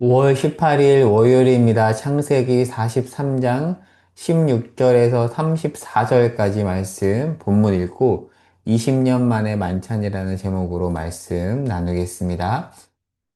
5월 18일 월요일입니다. 창세기 43장 16절에서 34절까지 말씀 본문 읽고 20년 만에 만찬이라는 제목으로 말씀 나누겠습니다.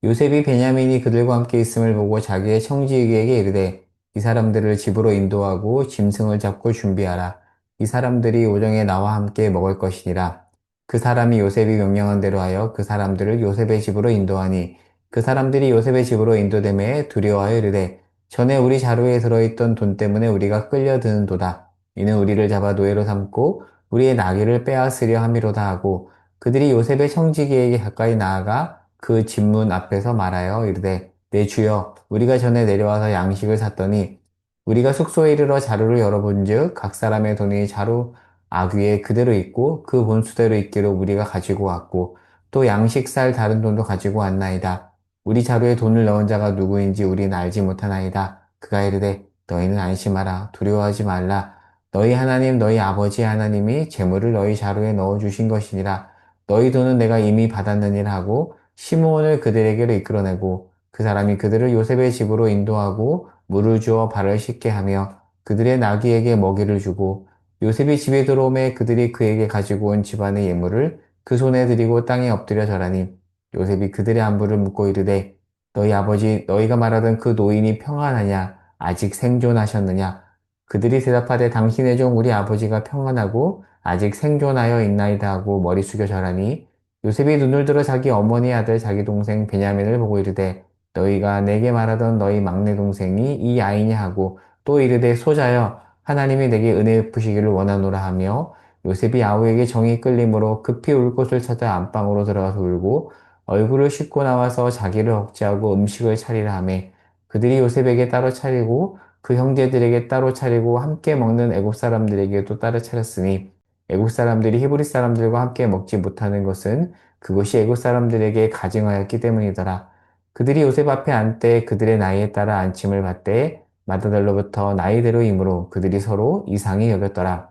요셉이 베냐민이 그들과 함께 있음을 보고 자기의 청지기에게 이르되 이 사람들을 집으로 인도하고 짐승을 잡고 준비하라. 이 사람들이 오정에 나와 함께 먹을 것이니라. 그 사람이 요셉이 명령한 대로 하여 그 사람들을 요셉의 집으로 인도하니 그 사람들이 요셉의 집으로 인도됨에 두려워하여 이르되 전에 우리 자루에 들어있던 돈 때문에 우리가 끌려드는도다. 이는 우리를 잡아 노예로 삼고 우리의 나귀를 빼앗으려 함이로다 하고 그들이 요셉의 청지기에게 가까이 나아가 그 집문 앞에서 말하여 이르되 내 주여 우리가 전에 내려와서 양식을 샀더니 우리가 숙소에 이르러 자루를 열어본즉 각 사람의 돈이 자루 아귀에 그대로 있고 그 본수대로 있기로 우리가 가지고 왔고 또 양식 살 다른 돈도 가지고 왔나이다. 우리 자루에 돈을 넣은 자가 누구인지 우리는 알지 못하나이다. 그가 이르되 너희는 안심하라 두려워하지 말라. 너희 하나님 너희 아버지 하나님이 재물을 너희 자루에 넣어 주신 것이니라. 너희 돈은 내가 이미 받았느니라 하고 시므온을 그들에게로 이끌어내고 그 사람이 그들을 요셉의 집으로 인도하고 물을 주어 발을 씻게 하며 그들의 나귀에게 먹이를 주고 요셉이 집에 들어오매 그들이 그에게 가지고 온 집안의 예물을 그 손에 들이고 땅에 엎드려 절하니 요셉이 그들의 안부를 묻고 이르되 너희 아버지 너희가 말하던 그 노인이 평안하냐 아직 생존하셨느냐 그들이 대답하되 당신의 종 우리 아버지가 평안하고 아직 생존하여 있나이다 하고 머리 숙여 절하니 요셉이 눈을 들어 자기 어머니 아들 자기 동생 베냐민을 보고 이르되 너희가 내게 말하던 너희 막내 동생이 이 아이냐 하고 또 이르되 소자여 하나님이 내게 은혜 베푸시기를 원하노라 하며 요셉이 아우에게 정이 끌림으로 급히 울 곳을 찾아 안방으로 들어가서 울고 얼굴을 씻고 나와서 자기를 억제하고 음식을 차리라 하며 그들이 요셉에게 따로 차리고 그 형제들에게 따로 차리고 함께 먹는 애굽 사람들에게도 따로 차렸으니 애굽 사람들이 히브리 사람들과 함께 먹지 못하는 것은 그것이 애굽 사람들에게 가증하였기 때문이더라. 그들이 요셉 앞에 앉되 그들의 나이에 따라 안침을 받되 마다들로부터 나이대로이므로 그들이 서로 이상히 여겼더라.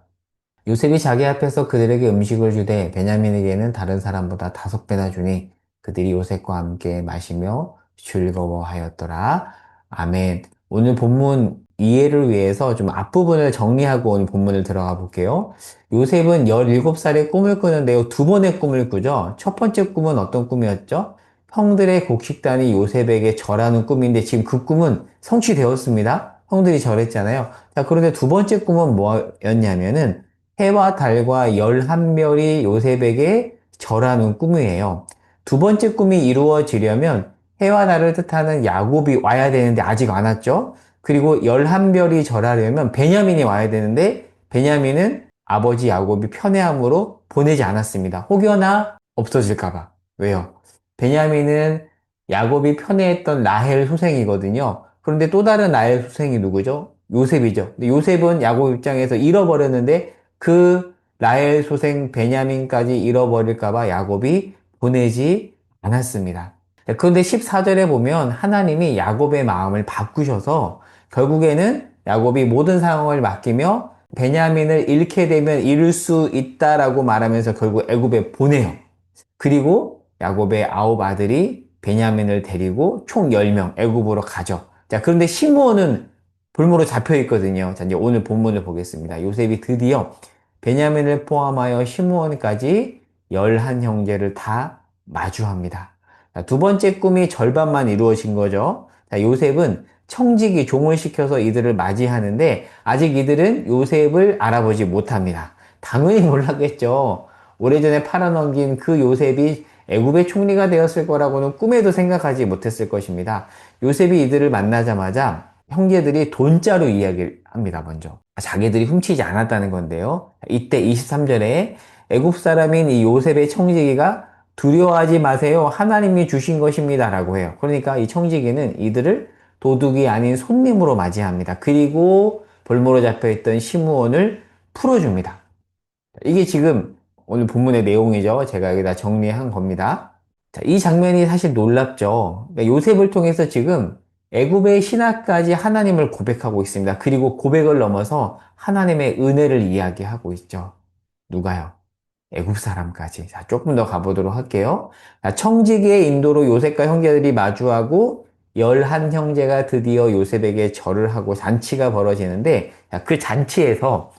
요셉이 자기 앞에서 그들에게 음식을 주되 베냐민에게는 다른 사람보다 5배나 주니 그들이 요셉과 함께 마시며 즐거워하였더라. 아멘. 오늘 본문 이해를 위해서 좀 앞부분을 정리하고 오늘 본문을 들어가 볼게요. 요셉은 17살에 꿈을 꾸는데요. 두 번의 꿈을 꾸죠. 첫 번째 꿈은 어떤 꿈이었죠? 형들의 곡식단이 요셉에게 절하는 꿈인데 지금 그 꿈은 성취되었습니다. 형들이 절했잖아요. 자, 그런데 두 번째 꿈은 뭐였냐면은 해와 달과 11별이 요셉에게 절하는 꿈이에요. 두 번째 꿈이 이루어지려면 해와 달을 뜻하는 야곱이 와야 되는데 아직 안 왔죠. 그리고 11별이 절하려면 베냐민이 와야 되는데 베냐민은 아버지 야곱이 편애함으로 보내지 않았습니다. 혹여나 없어질까봐. 왜요? 베냐민은 야곱이 편애했던 라헬 소생이거든요. 그런데 또 다른 라헬 소생이 누구죠? 요셉이죠. 근데 요셉은 야곱 입장에서 잃어버렸는데 그 라헬 소생 베냐민까지 잃어버릴까봐 야곱이 보내지 않았습니다. 그런데 14절에 보면 하나님이 야곱의 마음을 바꾸셔서 결국에는 야곱이 모든 상황을 맡기며 베냐민을 잃게 되면 잃을 수 있다라고 말하면서 결국 애굽에 보내요. 그리고 야곱의 9 아들이 베냐민을 데리고 총 10명 애굽으로 가죠. 자, 그런데 시므온은 볼모로 잡혀 있거든요. 자, 이제 오늘 본문을 보겠습니다. 요셉이 드디어 베냐민을 포함하여 시므온까지 11형제를 다 마주합니다. 자, 두 번째 꿈이 절반만 이루어진 거죠. 자, 요셉은 청지기 종을 시켜서 이들을 맞이하는데 아직 이들은 요셉을 알아보지 못합니다. 당연히 몰랐겠죠. 오래전에 팔아넘긴 그 요셉이 애굽의 총리가 되었을 거라고는 꿈에도 생각하지 못했을 것입니다. 요셉이 이들을 만나자마자 형제들이 돈자루 이야기를 합니다, 먼저. 자기들이 훔치지 않았다는 건데요. 이때 23절에 애굽 사람인 이 요셉의 청지기가 두려워하지 마세요. 하나님이 주신 것입니다. 라고 해요. 그러니까 이 청지기는 이들을 도둑이 아닌 손님으로 맞이합니다. 그리고 볼모로 잡혀있던 시므온을 풀어줍니다. 이게 지금 오늘 본문의 내용이죠. 제가 여기다 정리한 겁니다. 자, 이 장면이 사실 놀랍죠. 그러니까 요셉을 통해서 지금 애굽의 신화까지 하나님을 고백하고 있습니다. 그리고 고백을 넘어서 하나님의 은혜를 이야기하고 있죠. 누가요? 애굽 사람까지. 자, 조금 더 가보도록 할게요. 자, 청지기의 인도로 요셉과 형제들이 마주하고 열한 형제가 드디어 요셉에게 절을 하고 잔치가 벌어지는데 그 잔치에서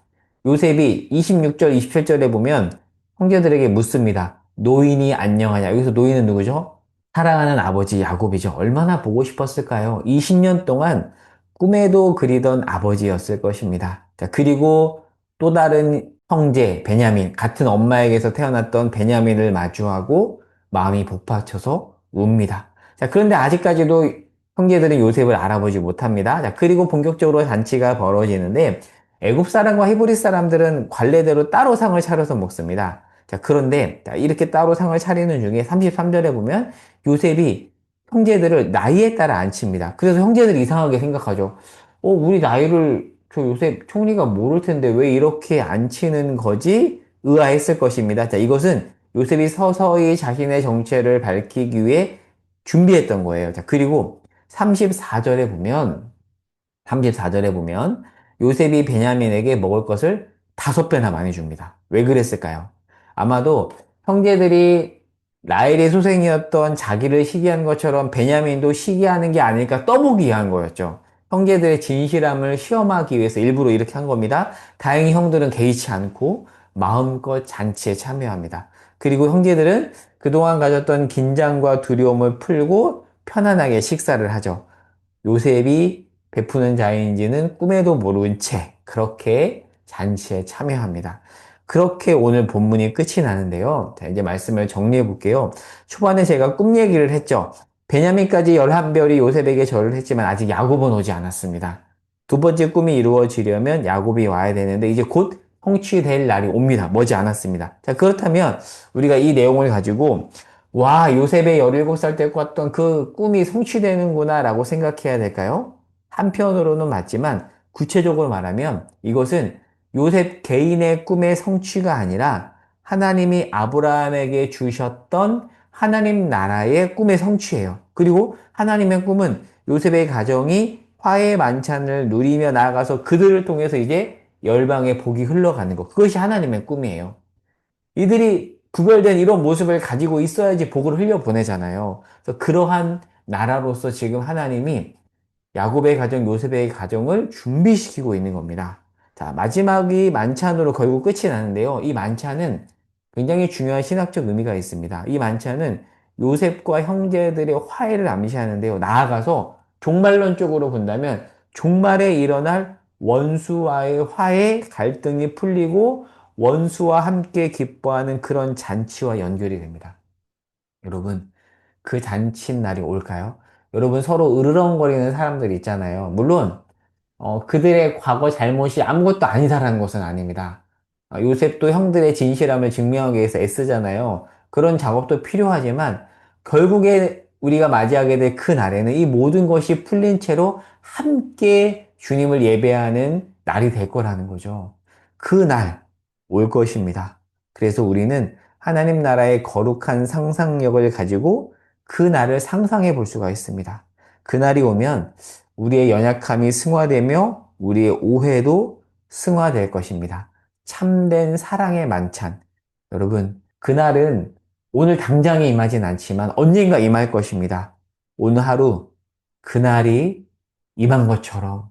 요셉이 26절, 27절에 보면 형제들에게 묻습니다. 노인이 안녕하냐? 여기서 노인은 누구죠? 사랑하는 아버지 야곱이죠. 얼마나 보고 싶었을까요? 20년 동안 꿈에도 그리던 아버지였을 것입니다. 자, 그리고 또 다른 형제 베냐민, 같은 엄마에게서 태어났던 베냐민을 마주하고 마음이 복받쳐서 웁니다. 자, 그런데 아직까지도 형제들은 요셉을 알아보지 못합니다. 자, 그리고 본격적으로 잔치가 벌어지는데 애굽 사람과 히브리 사람들은 관례대로 따로 상을 차려서 먹습니다. 자, 그런데 이렇게 따로 상을 차리는 중에 33절에 보면 요셉이 형제들을 나이에 따라 안 칩니다. 그래서 형제들이 이상하게 생각하죠. 우리 나이를 저 요셉 총리가 모를 텐데 왜 이렇게 안 치는 거지? 의아했을 것입니다. 자, 이것은 요셉이 서서히 자신의 정체를 밝히기 위해 준비했던 거예요. 자, 그리고 34절에 보면 34절에 보면 요셉이 베냐민에게 먹을 것을 5배나 많이 줍니다. 왜 그랬을까요? 아마도 형제들이 라헬의 소생이었던 자기를 시기한 것처럼 베냐민도 시기하는 게 아닐까 떠보기 위한 거였죠. 형제들의 진실함을 시험하기 위해서 일부러 이렇게 한 겁니다. 다행히 형들은 개의치 않고 마음껏 잔치에 참여합니다. 그리고 형제들은 그동안 가졌던 긴장과 두려움을 풀고 편안하게 식사를 하죠. 요셉이 베푸는 자인지는 꿈에도 모른 채 그렇게 잔치에 참여합니다. 그렇게 오늘 본문이 끝이 나는데요. 자, 이제 말씀을 정리해 볼게요. 초반에 제가 꿈 얘기를 했죠. 베냐민까지 11별이 요셉에게 절을 했지만 아직 야곱은 오지 않았습니다. 두 번째 꿈이 이루어지려면 야곱이 와야 되는데 이제 곧 성취될 날이 옵니다. 머지 않았습니다. 자, 그렇다면 우리가 이 내용을 가지고 와, 요셉의 17살 때 꿨던 그 꿈이 성취되는구나 라고 생각해야 될까요? 한편으로는 맞지만 구체적으로 말하면 이것은 요셉 개인의 꿈의 성취가 아니라 하나님이 아브라함에게 주셨던 하나님 나라의 꿈의 성취예요. 그리고 하나님의 꿈은 요셉의 가정이 화해 만찬을 누리며 나아가서 그들을 통해서 이제 열방의 복이 흘러가는 것. 그것이 하나님의 꿈이에요. 이들이 구별된 이런 모습을 가지고 있어야지 복을 흘려보내잖아요. 그래서 그러한 나라로서 지금 하나님이 야곱의 가정, 요셉의 가정을 준비시키고 있는 겁니다. 자, 마지막이 만찬으로 결국 끝이 나는데요. 이 만찬은 굉장히 중요한 신학적 의미가 있습니다. 이 만찬은 요셉과 형제들의 화해를 암시하는데요. 나아가서 종말론적으로 본다면 종말에 일어날 원수와의 화해, 갈등이 풀리고 원수와 함께 기뻐하는 그런 잔치와 연결이 됩니다. 여러분, 그 잔치 날이 올까요? 여러분, 서로 으르렁거리는 사람들 있잖아요. 물론, 그들의 과거 잘못이 아무것도 아니다라는 것은 아닙니다. 요셉도 형들의 진실함을 증명하기 위해서 애쓰잖아요. 그런 작업도 필요하지만, 결국에 우리가 맞이하게 될 그 날에는 이 모든 것이 풀린 채로 함께 주님을 예배하는 날이 될 거라는 거죠. 그 날 올 것입니다. 그래서 우리는 하나님 나라의 거룩한 상상력을 가지고 그 날을 상상해 볼 수가 있습니다. 그 날이 오면 우리의 연약함이 승화되며 우리의 오해도 승화될 것입니다. 참된 사랑의 만찬. 여러분, 그날은 오늘 당장에 임하진 않지만 언젠가 임할 것입니다. 오늘 하루 그날이 임한 것처럼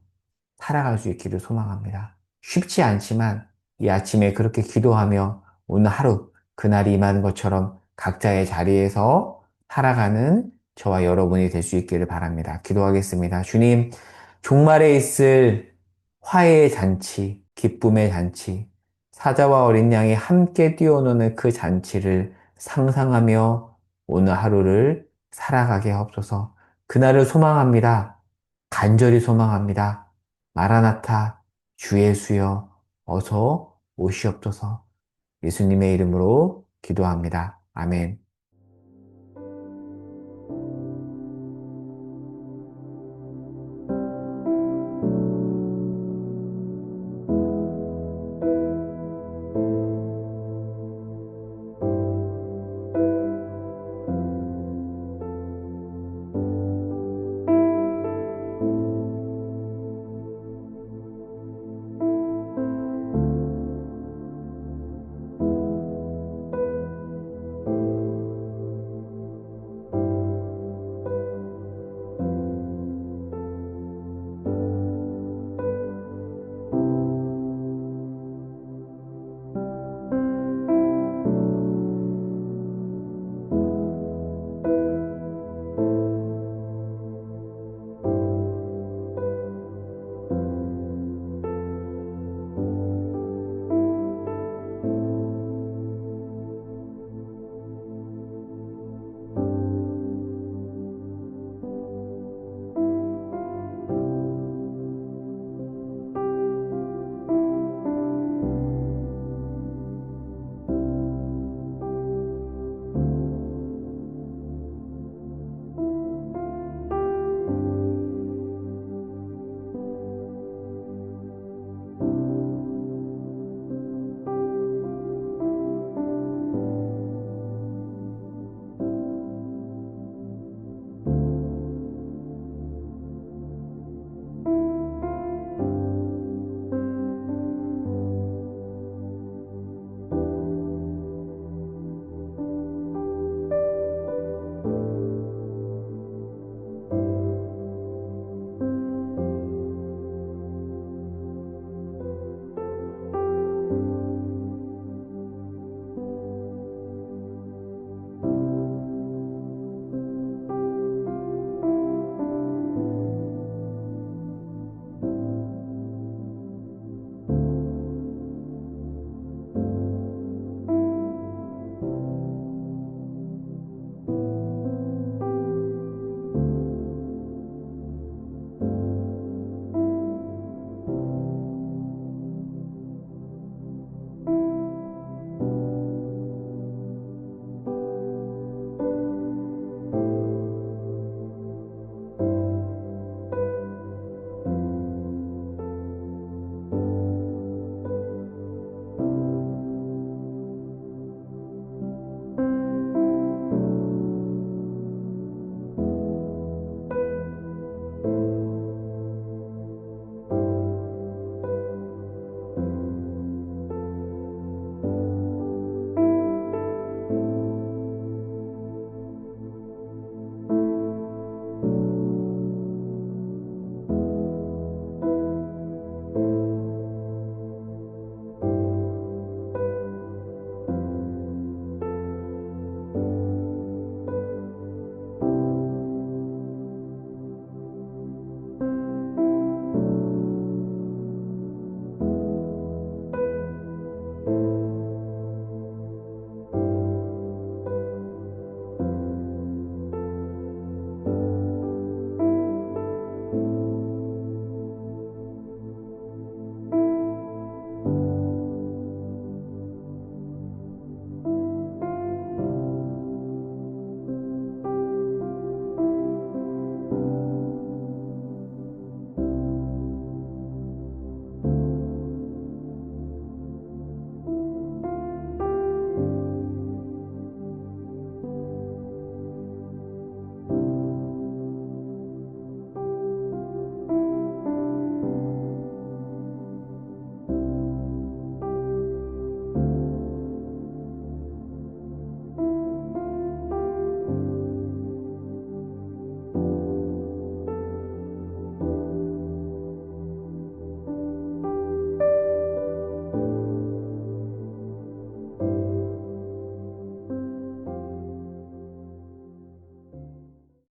살아갈 수 있기를 소망합니다. 쉽지 않지만 이 아침에 그렇게 기도하며 오늘 하루 그날이 임하는 것처럼 각자의 자리에서 살아가는 저와 여러분이 될 수 있기를 바랍니다. 기도하겠습니다. 주님, 종말에 있을 화해의 잔치, 기쁨의 잔치, 사자와 어린 양이 함께 뛰어노는 그 잔치를 상상하며 오늘 하루를 살아가게 하옵소서. 그날을 소망합니다. 간절히 소망합니다. 마라나타, 주 예수여, 어서 오시옵소서. 예수님의 이름으로 기도합니다. 아멘.